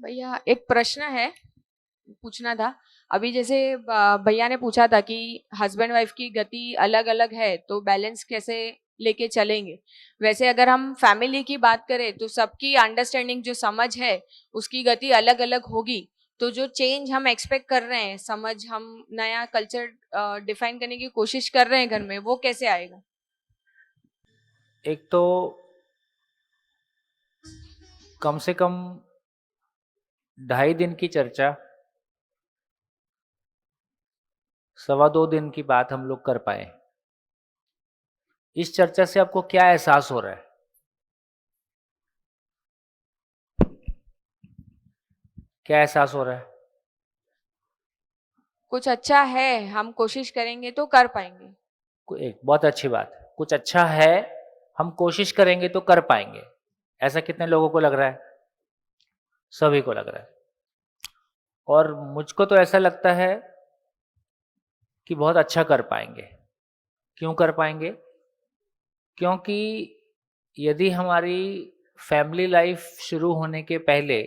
भैया एक प्रश्न है, पूछना था। अभी जैसे भैया ने पूछा था कि हस्बैंड वाइफ की गति अलग अलग है तो बैलेंस कैसे लेके चलेंगे। वैसे अगर हम फैमिली की बात करें तो सबकी अंडरस्टैंडिंग जो समझ है उसकी गति अलग अलग होगी। तो जो चेंज हम एक्सपेक्ट कर रहे हैं, समझ हम नया कल्चर डिफाइन करने की कोशिश कर रहे हैं घर में, वो कैसे आएगा? एक तो कम से कम 2.5 दिन की चर्चा 2.25 दिन की बात हम लोग कर पाए। इस चर्चा से आपको क्या एहसास हो रहा है? क्या एहसास हो रहा है? कुछ अच्छा है, हम कोशिश करेंगे तो कर पाएंगे। एक बहुत अच्छी बात, कुछ अच्छा है, हम कोशिश करेंगे तो कर पाएंगे। ऐसा कितने लोगों को लग रहा है? सभी को लग रहा है। और मुझको तो ऐसा लगता है कि बहुत अच्छा कर पाएंगे। क्यों कर पाएंगे? क्योंकि यदि हमारी फैमिली लाइफ शुरू होने के पहले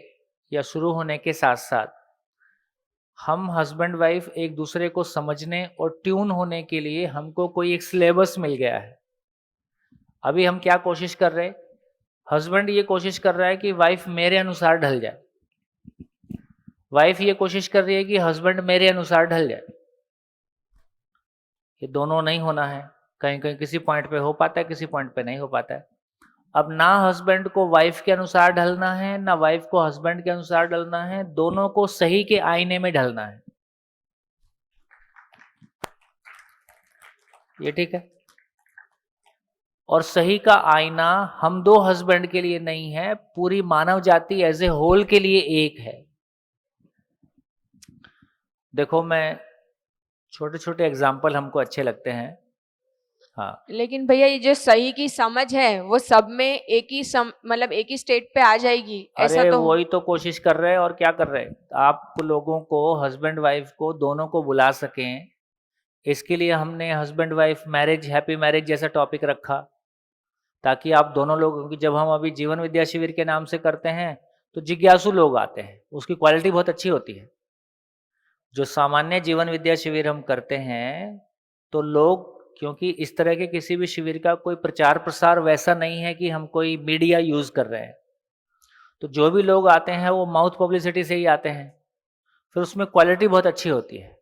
या शुरू होने के साथ साथ हम हस्बैंड वाइफ एक दूसरे को समझने और ट्यून होने के लिए हमको कोई एक सिलेबस मिल गया है। अभी हम क्या कोशिश कर रहे हैं? हस्बैंड ये कोशिश कर रहा है कि वाइफ मेरे अनुसार ढल जाए, वाइफ ये कोशिश कर रही है कि हस्बैंड मेरे अनुसार ढल जाए। ये दोनों नहीं होना है। कहीं कहीं किसी पॉइंट पे हो पाता है, किसी पॉइंट पे नहीं हो पाता है। अब ना हस्बैंड को वाइफ के अनुसार ढलना है, ना वाइफ को हस्बैंड के अनुसार ढलना है, दोनों को सही के आईने में ढलना है। ये ठीक है। और सही का आईना हम दो हस्बैंड के लिए नहीं है, पूरी मानव जाति एज ए होल के लिए एक है। देखो, मैं छोटे छोटे एग्जाम्पल हमको अच्छे लगते हैं। हाँ। लेकिन भैया ये जो सही की समझ है वो सब में एक ही मतलब एक ही स्टेट पे आ जाएगी, ऐसा अरे तो? वही तो कोशिश कर रहे हैं। और क्या कर रहे हैं? आप लोगों को, हस्बैंड वाइफ को, दोनों को बुला सकें, इसके लिए हमने husband wife marriage, happy marriage जैसा टॉपिक रखा, ताकि आप दोनों लोग, क्योंकि जब हम अभी जीवन विद्या शिविर के नाम से करते हैं तो जिज्ञासु लोग आते हैं, उसकी क्वालिटी बहुत अच्छी होती है। जो सामान्य जीवन विद्या शिविर हम करते हैं तो लोग, क्योंकि इस तरह के किसी भी शिविर का कोई प्रचार प्रसार वैसा नहीं है कि हम कोई मीडिया यूज कर रहे हैं, तो जो भी लोग आते हैं वो माउथ पब्लिसिटी से ही आते हैं, फिर उसमें क्वालिटी बहुत अच्छी होती है।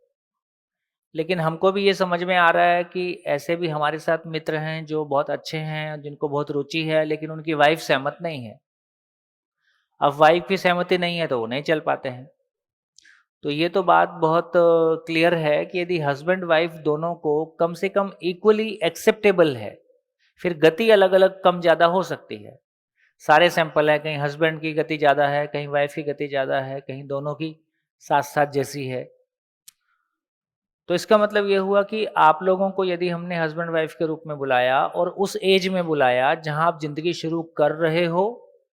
लेकिन हमको भी ये समझ में आ रहा है कि ऐसे भी हमारे साथ मित्र हैं जो बहुत अच्छे हैं, जिनको बहुत रुचि है, लेकिन उनकी वाइफ सहमत नहीं है। अब वाइफ की सहमति नहीं है तो वो नहीं चल पाते हैं। तो ये तो बात बहुत क्लियर है कि यदि हस्बैंड वाइफ दोनों को कम से कम इक्वली एक्सेप्टेबल है, फिर गति अलग अलग कम ज़्यादा हो सकती है। सारे सैंपल है, कहीं हस्बैंड की गति ज़्यादा है, कहीं वाइफ की गति ज़्यादा है, कहीं दोनों की साथ साथ जैसी है। तो इसका मतलब ये हुआ कि आप लोगों को यदि हमने हस्बैंड वाइफ के रूप में बुलाया और उस एज में बुलाया जहां आप जिंदगी शुरू कर रहे हो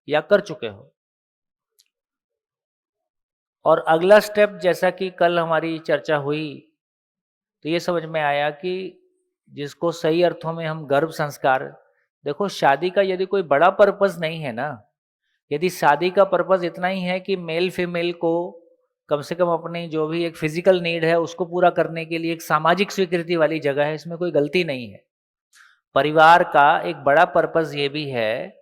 या कर चुके हो, और अगला स्टेप जैसा कि कल हमारी चर्चा हुई, तो ये समझ में आया कि जिसको सही अर्थों में हम गर्भ संस्कार, देखो शादी का यदि कोई बड़ा पर्पस नहीं है ना, यदि शादी का पर्पस इतना ही है कि मेल फीमेल को कम से कम अपनी जो भी एक फिजिकल नीड है उसको पूरा करने के लिए एक सामाजिक स्वीकृति वाली जगह है, इसमें कोई गलती नहीं है। परिवार का एक बड़ा पर्पस ये भी है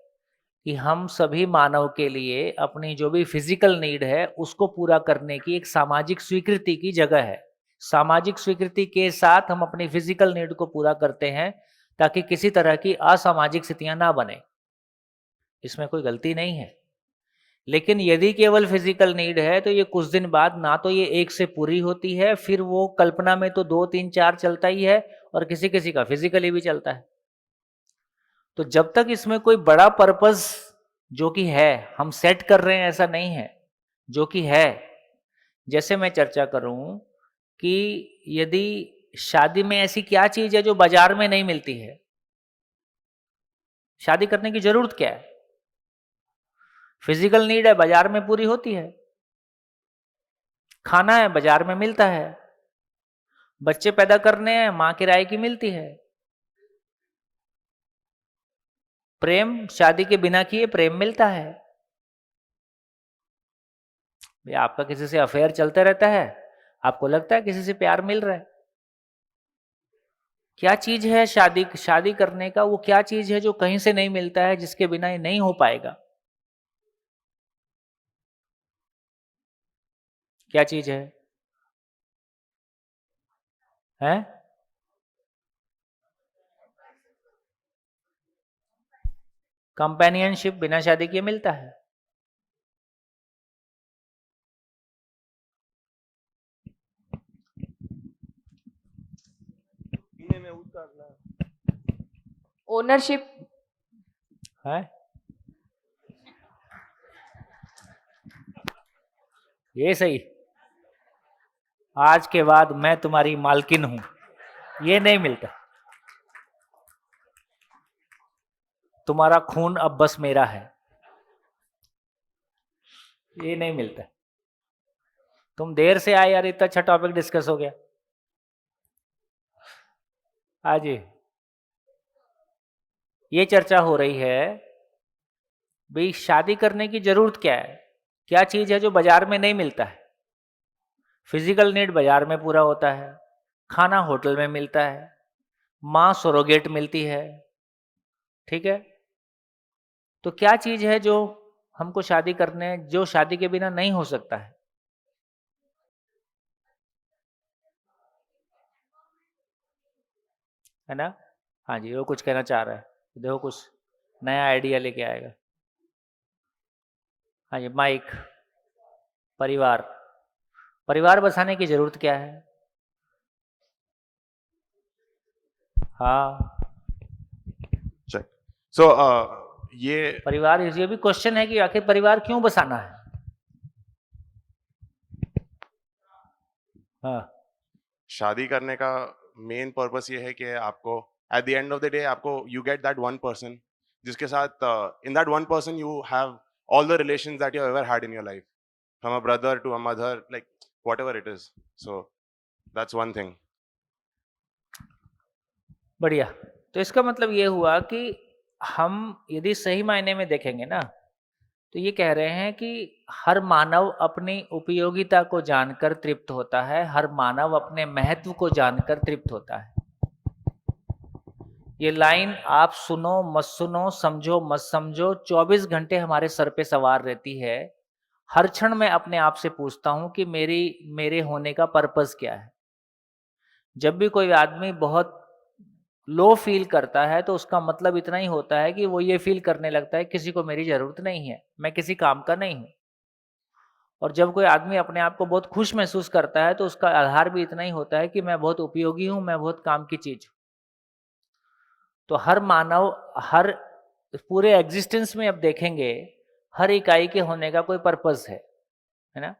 कि हम सभी मानव के लिए अपनी जो भी फिजिकल नीड है उसको पूरा करने की एक सामाजिक स्वीकृति की जगह है। सामाजिक स्वीकृति के साथ हम अपनी फिजिकल नीड को पूरा करते हैं ताकि किसी तरह की असामाजिक स्थितियां ना बने, इसमें कोई गलती नहीं है। लेकिन यदि केवल फिजिकल नीड है तो ये कुछ दिन बाद ना तो ये एक से पूरी होती है, फिर वो कल्पना में तो 2 3 4 चलता ही है, और किसी किसी का फिजिकली भी चलता है। तो जब तक इसमें कोई बड़ा पर्पस जो कि है, हम सेट कर रहे हैं ऐसा नहीं है, जो कि है, जैसे मैं चर्चा करूं कि यदि शादी में ऐसी क्या चीज है जो बाजार में नहीं मिलती है? शादी करने की जरूरत क्या है? फिजिकल नीड है, बाजार में पूरी होती है। खाना है, बाजार में मिलता है। बच्चे पैदा करने हैं, माँ किराए की मिलती है। प्रेम शादी के बिना किए प्रेम मिलता है। भाई आपका किसी से अफेयर चलते रहता है, आपको लगता है किसी से प्यार मिल रहा है। क्या चीज है शादी करने का, वो क्या चीज है जो कहीं से नहीं मिलता है, जिसके बिना ये नहीं हो पाएगा? क्या चीज है? हैं? कंपेनियनशिप बिना शादी किए मिलता है? ओनरशिप। है? ये सही, आज के बाद मैं तुम्हारी मालकिन हूं, ये नहीं मिलता। तुम्हारा खून अब बस मेरा है, ये नहीं मिलता। तुम देर से आए यार, इतना अच्छा टॉपिक डिस्कस हो गया आज। ये चर्चा हो रही है भाई शादी करने की जरूरत क्या है, क्या चीज है जो बाजार में नहीं मिलता है। फिजिकल नीड बाजार में पूरा होता है, खाना होटल में मिलता है, माँ सरोगेट मिलती है, ठीक है। तो क्या चीज है जो हमको शादी करने, जो शादी के बिना नहीं हो सकता है ना? हाँ जी, वो कुछ कहना चाह रहा है, देखो कुछ नया आइडिया लेके आएगा। हाँ जी, माइक। परिवार, परिवार बसाने की जरूरत क्या है? हाँ, चेक। सो ये परिवार, ये भी क्वेश्चन है कि आखिर परिवार क्यों बसाना है। हाँ, शादी करने का मेन पर्पस ये है कि आपको at the end of the day आपको you get that one person जिसके साथ in that one person you have all the relations that you ever had in your life, from a brother to a mother, like whatever it is. So that's one thing. बढ़िया। तो इसका मतलब ये हुआ कि हम यदि सही मायने में देखेंगे ना, तो ये कह रहे हैं कि हर मानव अपनी उपयोगिता को जानकर तृप्त होता है, हर मानव अपने महत्व को जानकर तृप्त होता है। ये लाइन आप सुनो मत सुनो, समझो मत समझो, 24 घंटे हमारे सर पे सवार रहती है। हर क्षण मैं अपने आप से पूछता हूं कि मेरे होने का पर्पस क्या है। जब भी कोई आदमी बहुत लो फील करता है तो उसका मतलब इतना ही होता है कि वो ये फील करने लगता है किसी को मेरी जरूरत नहीं है, मैं किसी काम का नहीं हूं। और जब कोई आदमी अपने आप को बहुत खुश महसूस करता है तो उसका आधार भी इतना ही होता है कि मैं बहुत उपयोगी हूं, मैं बहुत काम की चीज हूं। तो हर मानव, हर पूरे एग्जिस्टेंस में अब देखेंगे, हर इकाई के होने का कोई पर्पस है ना?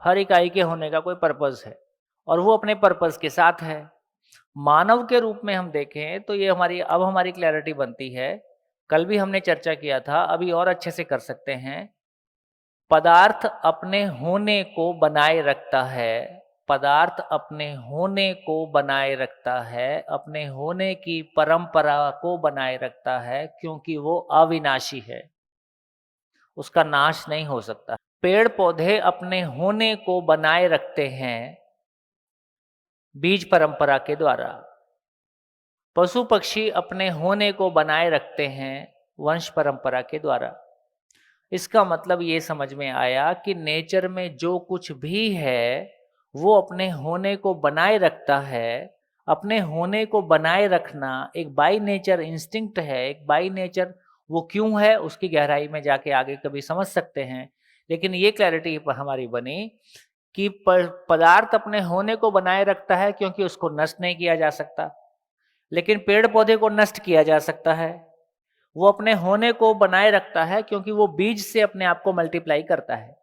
हर इकाई के होने का कोई पर्पस है और वो अपने पर्पस के साथ है। मानव के रूप में हम देखें तो ये हमारी क्लैरिटी बनती है। कल भी हमने चर्चा किया था, अभी और अच्छे से कर सकते हैं। पदार्थ अपने होने को बनाए रखता है, पदार्थ अपने होने को बनाए रखता है, अपने होने की परंपरा को बनाए रखता है, क्योंकि वो अविनाशी है, उसका नाश नहीं हो सकता। पेड़ पौधे अपने होने को बनाए रखते हैं बीज परंपरा के द्वारा। पशु पक्षी अपने होने को बनाए रखते हैं वंश परंपरा के द्वारा। इसका मतलब ये समझ में आया कि नेचर में जो कुछ भी है वो अपने होने को बनाए रखता है। अपने होने को बनाए रखना एक बाय नेचर इंस्टिंक्ट है, एक बाय नेचर। वो क्यों है उसकी गहराई में जाके आगे कभी समझ सकते हैं, लेकिन ये क्लैरिटी पर हमारी बनी कि पदार्थ अपने होने को बनाए रखता है क्योंकि उसको नष्ट नहीं किया जा सकता, लेकिन पेड़ पौधे को नष्ट किया जा सकता है। वो अपने होने को बनाए रखता है क्योंकि वो बीज से अपने आप को मल्टीप्लाई करता है।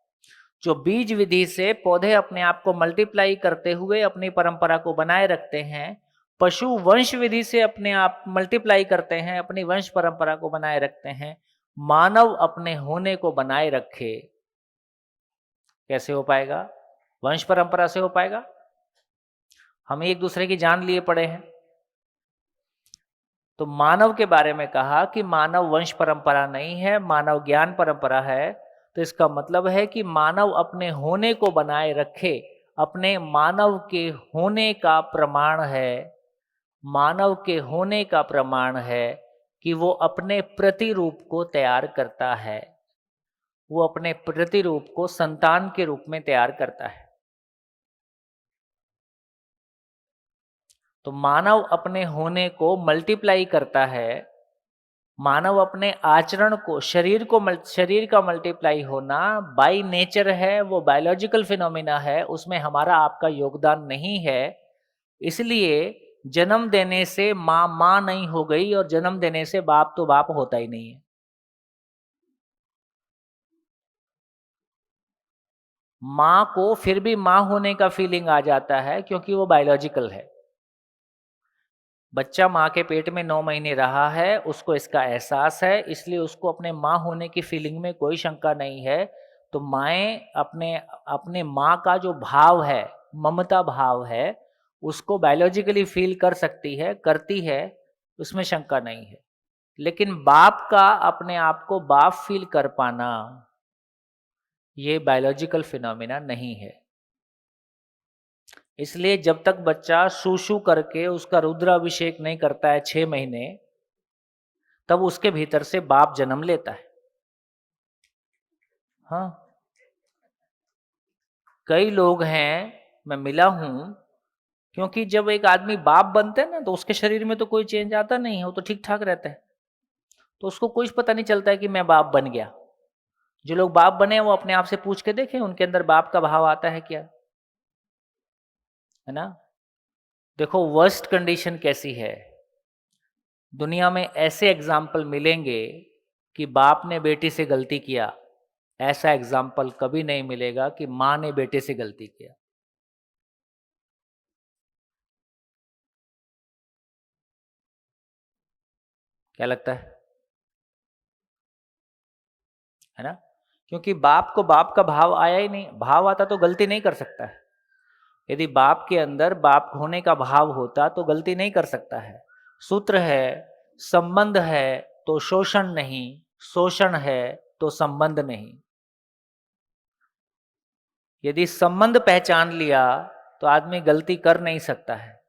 जो बीज विधि से पौधे अपने आप को मल्टीप्लाई करते हुए अपनी परंपरा को बनाए रखते हैं, पशु वंश विधि से अपने आप मल्टीप्लाई करते हैं, अपनी वंश परंपरा को बनाए रखते हैं। मानव अपने होने को बनाए रखे, कैसे हो पाएगा? वंश परंपरा से हो पाएगा। हम एक दूसरे की जान लिए पड़े हैं। तो मानव के बारे में कहा कि मानव वंश परंपरा नहीं है, मानव ज्ञान परंपरा है। तो इसका मतलब है कि मानव अपने होने को बनाए रखे, अपने मानव के होने का प्रमाण है, मानव के होने का प्रमाण है कि वो अपने प्रतिरूप को तैयार करता है, वो अपने प्रतिरूप को संतान के रूप में तैयार करता है। तो मानव अपने होने को मल्टीप्लाई करता है, मानव अपने आचरण को, शरीर का मल्टीप्लाई होना बाय नेचर है, वो बायोलॉजिकल फिनोमिना है, उसमें हमारा आपका योगदान नहीं है। इसलिए जन्म देने से माँ नहीं हो गई और जन्म देने से बाप तो बाप होता ही नहीं है। माँ को फिर भी माँ होने का फीलिंग आ जाता है क्योंकि वो बायोलॉजिकल है। बच्चा माँ के पेट में 9 महीने रहा है, उसको इसका एहसास है, इसलिए उसको अपने माँ होने की फीलिंग में कोई शंका नहीं है। तो माएँ अपने माँ का जो भाव है, ममता भाव है, उसको बायोलॉजिकली फील कर सकती है, करती है, उसमें शंका नहीं है। लेकिन बाप का अपने आप को बाप फील कर पाना, ये बायोलॉजिकल फिनोमिना नहीं है। इसलिए जब तक बच्चा शू करके उसका रुद्राभिषेक नहीं करता है 6 महीने, तब उसके भीतर से बाप जन्म लेता है। हाँ, कई लोग हैं, मैं मिला हूं, क्योंकि जब एक आदमी बाप बनते हैं ना, तो उसके शरीर में तो कोई चेंज आता नहीं है, वो तो ठीक ठाक रहता है, तो उसको कुछ पता नहीं चलता है कि मैं बाप बन गया। जो लोग बाप बने हैं वो अपने आप से पूछ के देखें, उनके अंदर बाप का भाव आता है क्या, है ना। देखो वर्स्ट कंडीशन कैसी है, दुनिया में ऐसे एग्जाम्पल मिलेंगे कि बाप ने बेटी से गलती किया, ऐसा एग्जाम्पल कभी नहीं मिलेगा कि माँ ने बेटे से गलती किया। क्या लगता है ना। क्योंकि बाप को बाप का भाव आया ही नहीं, भाव आता तो गलती नहीं कर सकता है। यदि बाप के अंदर बाप होने का भाव होता तो गलती नहीं कर सकता है। सूत्र है, संबंध है तो शोषण नहीं, शोषण है तो संबंध नहीं। यदि संबंध पहचान लिया तो आदमी गलती कर नहीं सकता है।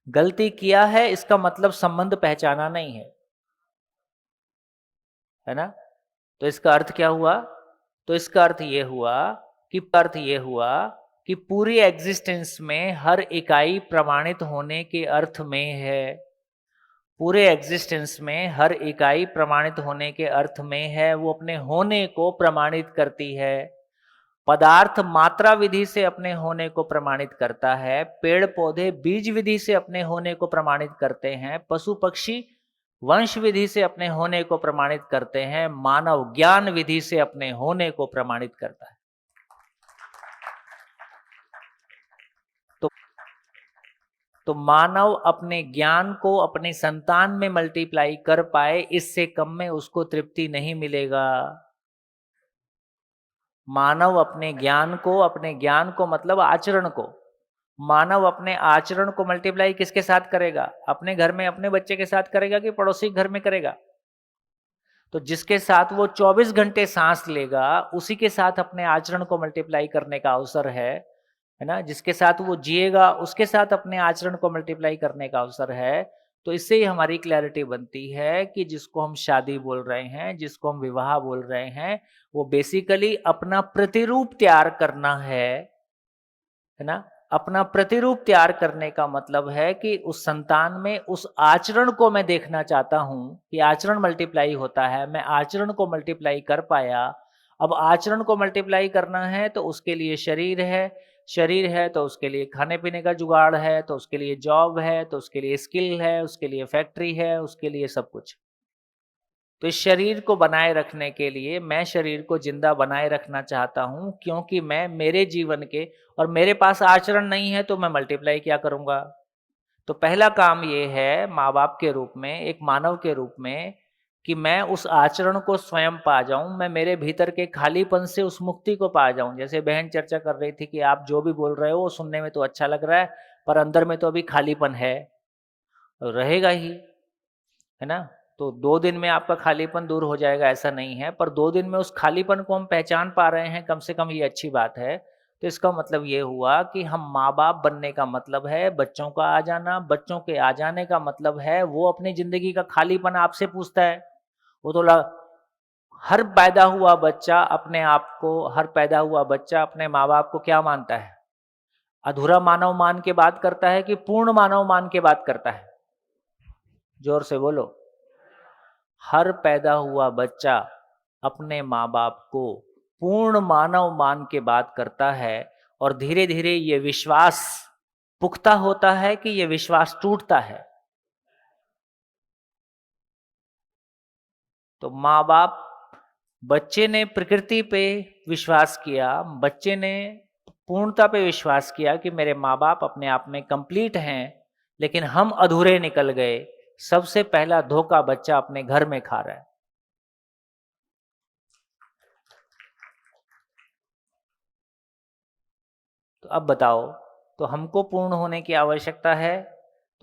गलती किया है इसका मतलब संबंध पहचाना नहीं है ना। तो इसका अर्थ क्या हुआ, तो इसका अर्थ ये हुआ कि पूरी एग्जिस्टेंस में हर इकाई प्रमाणित होने के अर्थ में है। पूरे एग्जिस्टेंस में हर इकाई प्रमाणित होने के अर्थ में है, वो अपने होने को प्रमाणित करती है। पदार्थ मात्रा विधि से अपने होने को प्रमाणित करता है, पेड़ पौधे बीज विधि से अपने होने को प्रमाणित करते हैं, पशु पक्षी वंश विधि से अपने होने को प्रमाणित करते हैं, मानव ज्ञान विधि से अपने होने को प्रमाणित करता है। तो मानव अपने ज्ञान को अपनी संतान में मल्टीप्लाई कर पाए, इससे कम में उसको तृप्ति नहीं मिलेगा। मानव अपने ज्ञान को मतलब आचरण को, मानव अपने आचरण को मल्टीप्लाई किसके साथ करेगा, अपने घर में अपने बच्चे के साथ करेगा कि पड़ोसी घर में करेगा। तो जिसके साथ वो 24 घंटे सांस लेगा, उसी के साथ अपने आचरण को मल्टीप्लाई करने का अवसर है ना। जिसके साथ वो जिएगा उसके साथ अपने आचरण को मल्टीप्लाई करने का अवसर है। तो इससे ही हमारी क्लैरिटी बनती है कि जिसको हम शादी बोल रहे हैं, जिसको हम विवाह बोल रहे हैं, वो बेसिकली अपना प्रतिरूप तैयार करना है ना। अपना प्रतिरूप तैयार करने का मतलब है कि उस संतान में उस आचरण को मैं देखना चाहता हूं कि आचरण मल्टीप्लाई होता है, मैं आचरण को मल्टीप्लाई कर पाया। अब आचरण को मल्टीप्लाई करना है तो उसके लिए शरीर है तो उसके लिए खाने पीने का जुगाड़ है, तो उसके लिए जॉब है, तो उसके लिए स्किल है, उसके लिए फैक्ट्री है, उसके लिए सब कुछ। तो इस शरीर को बनाए रखने के लिए मैं शरीर को जिंदा बनाए रखना चाहता हूं, क्योंकि मैं मेरे जीवन के और मेरे पास आचरण नहीं है तो मैं मल्टीप्लाई क्या करूंगा। तो पहला काम ये है माँ बाप के रूप में, एक मानव के रूप में, कि मैं उस आचरण को स्वयं पा जाऊं, मैं मेरे भीतर के खालीपन से उस मुक्ति को पा जाऊं। जैसे बहन चर्चा कर रही थी कि आप जो भी बोल रहे हो वो सुनने में तो अच्छा लग रहा है, पर अंदर में तो अभी खालीपन है, रहेगा ही, है ना। तो 2 दिन में आपका खालीपन दूर हो जाएगा ऐसा नहीं है, पर 2 दिन में उस खालीपन को हम पहचान पा रहे हैं कम से कम, ये अच्छी बात है। तो इसका मतलब ये हुआ कि हम माँ-बाप बनने का मतलब है बच्चों का आ जाना, बच्चों के आ जाने का मतलब है वो अपनी ज़िंदगी का खालीपन आपसे पूछता है। वो तो हर पैदा हुआ बच्चा अपने आप को, हर पैदा हुआ बच्चा अपने माँ-बाप को क्या मानता है? अधूरा मानव मान के बात करता है कि पूर्ण मानव मान के बात करता है? जोर से बोलो। हर पैदा हुआ बच्चा अपने माँ-बाप को पूर्ण मानव मान के बात करता है और धीरे-धीरे ये विश्वास पुख्ता होता है कि ये विश्वास टूटता है। तो माँ-बाप, बच्चे ने प्रकृति पे विश्वास किया, बच्चे ने पूर्णता पे विश्वास किया कि मेरे माँ-बाप अपने आप में कंप्लीट हैं, लेकिन हम अधूरे निकल गए। सबसे पहला धोखा बच्चा अपने घर में खा रहा है। तो अब बताओ, तो हमको पूर्ण होने की आवश्यकता है,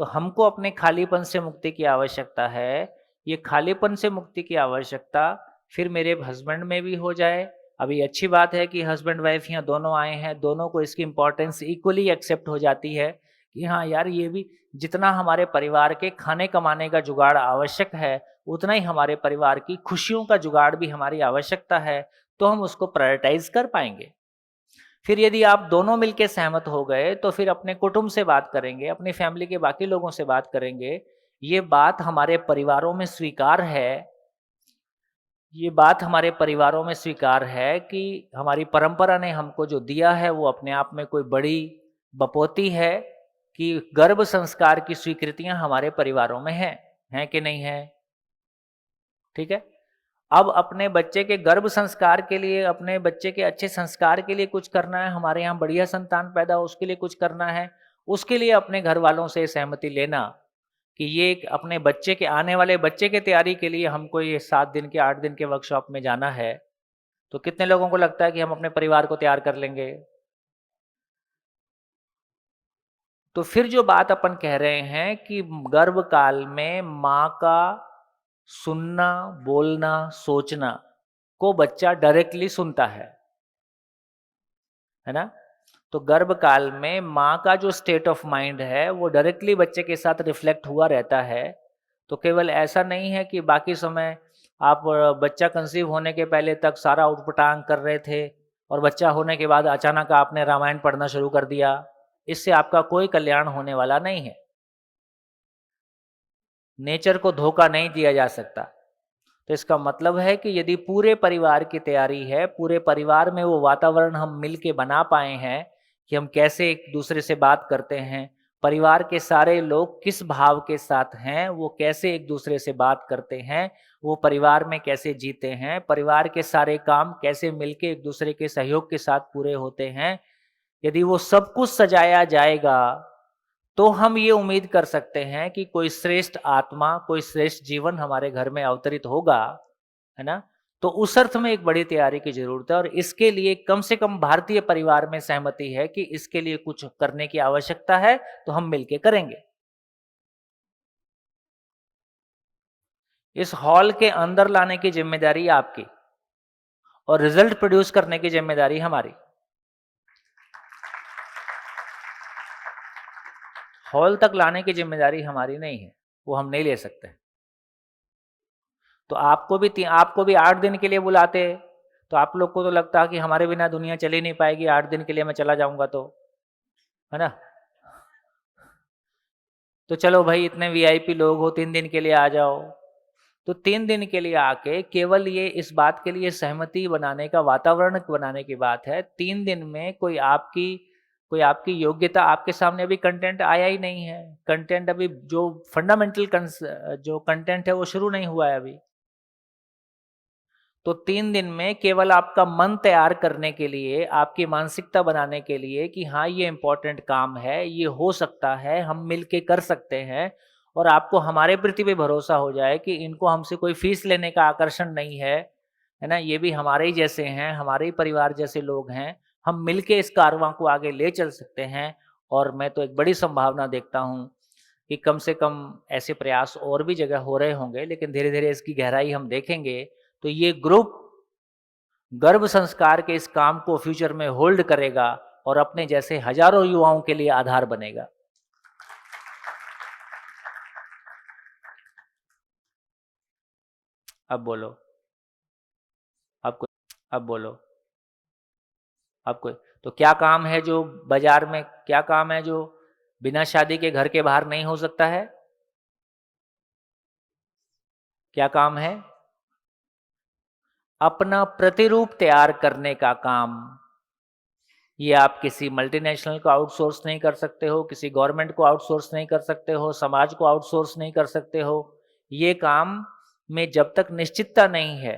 तो हमको अपने खालीपन से मुक्ति की आवश्यकता है। ये खालीपन से मुक्ति की आवश्यकता फिर मेरे हस्बैंड में भी हो जाए। अभी अच्छी बात है कि हस्बैंड वाइफ यहाँ दोनों आए हैं, दोनों को इसकी इम्पोर्टेंस इक्वली एक्सेप्ट हो जाती है कि हाँ यार, ये भी जितना हमारे परिवार के खाने कमाने का जुगाड़ आवश्यक है, उतना ही हमारे परिवार की खुशियों का जुगाड़ भी हमारी आवश्यकता है, तो हम उसको प्रायोरिटाइज कर पाएंगे। फिर यदि आप दोनों मिलके सहमत हो गए तो फिर अपने कुटुंब से बात करेंगे, अपनी फैमिली के बाकी लोगों से बात करेंगे। ये बात हमारे परिवारों में स्वीकार है, ये बात हमारे परिवारों में स्वीकार है कि हमारी परंपरा ने हमको जो दिया है वो अपने आप में कोई बड़ी बपौती है कि गर्भ संस्कार की स्वीकृतियां हमारे परिवारों में हैं कि नहीं है? ठीक है। अब अपने बच्चे के गर्भ संस्कार के लिए, अपने बच्चे के अच्छे संस्कार के लिए कुछ करना है, हमारे यहाँ बढ़िया संतान पैदा हो उसके लिए कुछ करना है, उसके लिए अपने घर वालों से सहमति लेना कि ये अपने बच्चे के, आने वाले बच्चे के तैयारी के लिए हमको ये 7 दिन के 8 दिन के वर्कशॉप में जाना है। तो कितने लोगों को लगता है कि हम अपने परिवार को तैयार कर लेंगे? तो फिर जो बात अपन कह रहे हैं कि गर्भ काल में माँ का सुनना, बोलना, सोचना को बच्चा डायरेक्टली सुनता है ना? तो गर्भ काल में माँ का जो स्टेट ऑफ माइंड है वो डायरेक्टली बच्चे के साथ रिफ्लेक्ट हुआ रहता है। तो केवल ऐसा नहीं है कि बाकी समय आप बच्चा कंसीव होने के पहले तक सारा उटपटांग कर रहे थे और बच्चा होने के बाद अचानक आपने रामायण पढ़ना शुरू कर दिया। इससे आपका कोई कल्याण होने वाला नहीं है। नेचर को धोखा नहीं दिया जा सकता। तो इसका मतलब है कि यदि पूरे परिवार की तैयारी है, पूरे परिवार में वो वातावरण हम मिल के बना पाए हैं कि हम कैसे एक दूसरे से बात करते हैं, परिवार के सारे लोग किस भाव के साथ हैं, वो कैसे एक दूसरे से बात करते हैं, वो परिवार में कैसे जीते हैं, परिवार के सारे काम कैसे मिलके एक दूसरे के सहयोग के साथ पूरे होते हैं, यदि वो सब कुछ सजाया जाएगा तो हम ये उम्मीद कर सकते हैं कि कोई श्रेष्ठ आत्मा, कोई श्रेष्ठ जीवन हमारे घर में अवतरित होगा, है ना? तो उस अर्थ में एक बड़ी तैयारी की जरूरत है और इसके लिए कम से कम भारतीय परिवार में सहमति है कि इसके लिए कुछ करने की आवश्यकता है, तो हम मिलके करेंगे। इस हॉल के अंदर लाने की जिम्मेदारी आपकी और रिजल्ट प्रोड्यूस करने की जिम्मेदारी हमारी। हॉल तक लाने की जिम्मेदारी हमारी नहीं है, वो हम नहीं ले सकते। तो आपको भी 8 दिन के लिए बुलाते, तो आप लोग को तो लगता है कि हमारे बिना दुनिया चल ही नहीं पाएगी, 8 दिन के लिए मैं चला जाऊंगा तो, है ना? तो चलो भाई, इतने वीआईपी लोग हो, 3 दिन के लिए आ जाओ। तो 3 दिन के लिए आके केवल ये इस बात के लिए सहमति बनाने का वातावरण बनाने की बात है। 3 दिन में कोई आपकी योग्यता, आपके सामने अभी कंटेंट आया ही नहीं है। कंटेंट अभी जो फंडामेंटल जो कंटेंट है वो शुरू नहीं हुआ है अभी। तो 3 दिन में केवल आपका मन तैयार करने के लिए, आपकी मानसिकता बनाने के लिए कि हाँ, ये इंपॉर्टेंट काम है, ये हो सकता है, हम मिलके कर सकते हैं, और आपको हमारे प्रति भी भरोसा हो जाए कि इनको हमसे कोई फीस लेने का आकर्षण नहीं है ना? ये भी हमारे ही जैसे हैं, हमारे ही परिवार जैसे लोग हैं, हम मिलके इस कारवां को आगे ले चल सकते हैं। और मैं तो एक बड़ी संभावना देखता हूँ कि कम से कम ऐसे प्रयास और भी जगह हो रहे होंगे, लेकिन धीरे धीरे इसकी गहराई हम देखेंगे तो ये ग्रुप गर्भ संस्कार के इस काम को फ्यूचर में होल्ड करेगा और अपने जैसे हजारों युवाओं के लिए आधार बनेगा। अब बोलो, अब बोलो, आपको तो क्या काम है जो बाजार में, क्या काम है जो बिना शादी के घर के बाहर नहीं हो सकता है? क्या काम है? अपना प्रतिरूप तैयार करने का काम। ये आप किसी मल्टीनेशनल को आउटसोर्स नहीं कर सकते हो, किसी गवर्नमेंट को आउटसोर्स नहीं कर सकते हो, समाज को आउटसोर्स नहीं कर सकते हो। ये काम में जब तक निश्चितता नहीं है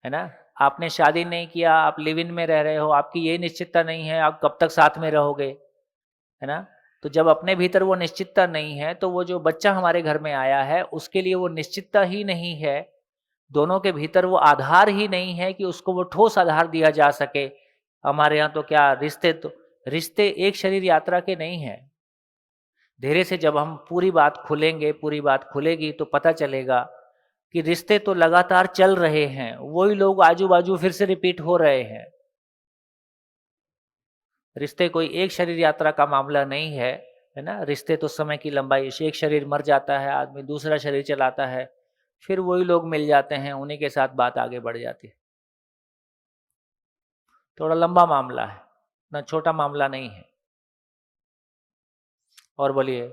ना, आपने शादी नहीं किया, आप लिव इन में रह रहे हो, आपकी ये निश्चितता नहीं है आप कब तक साथ में रहोगे, है ना। तो जब अपने भीतर वो निश्चितता नहीं है तो वो जो बच्चा हमारे घर में आया है उसके लिए वो निश्चितता ही नहीं है, दोनों के भीतर वो आधार ही नहीं है कि उसको वो ठोस आधार दिया जा सके। हमारे यहाँ तो क्या रिश्ते एक शरीर यात्रा के नहीं है। धीरे से जब हम पूरी बात खुलेंगे, पूरी बात खुलेगी तो पता चलेगा कि रिश्ते तो लगातार चल रहे हैं, वही लोग आजू बाजू फिर से रिपीट हो रहे हैं। रिश्ते कोई एक शरीर यात्रा का मामला नहीं है ना। रिश्ते तो समय की लंबाई, एक शरीर मर जाता है, आदमी दूसरा शरीर चलाता है, फिर वही लोग मिल जाते हैं, उन्हीं के साथ बात आगे बढ़ जाती है। थोड़ा लंबा मामला है ना, छोटा मामला नहीं है। और बोलिए।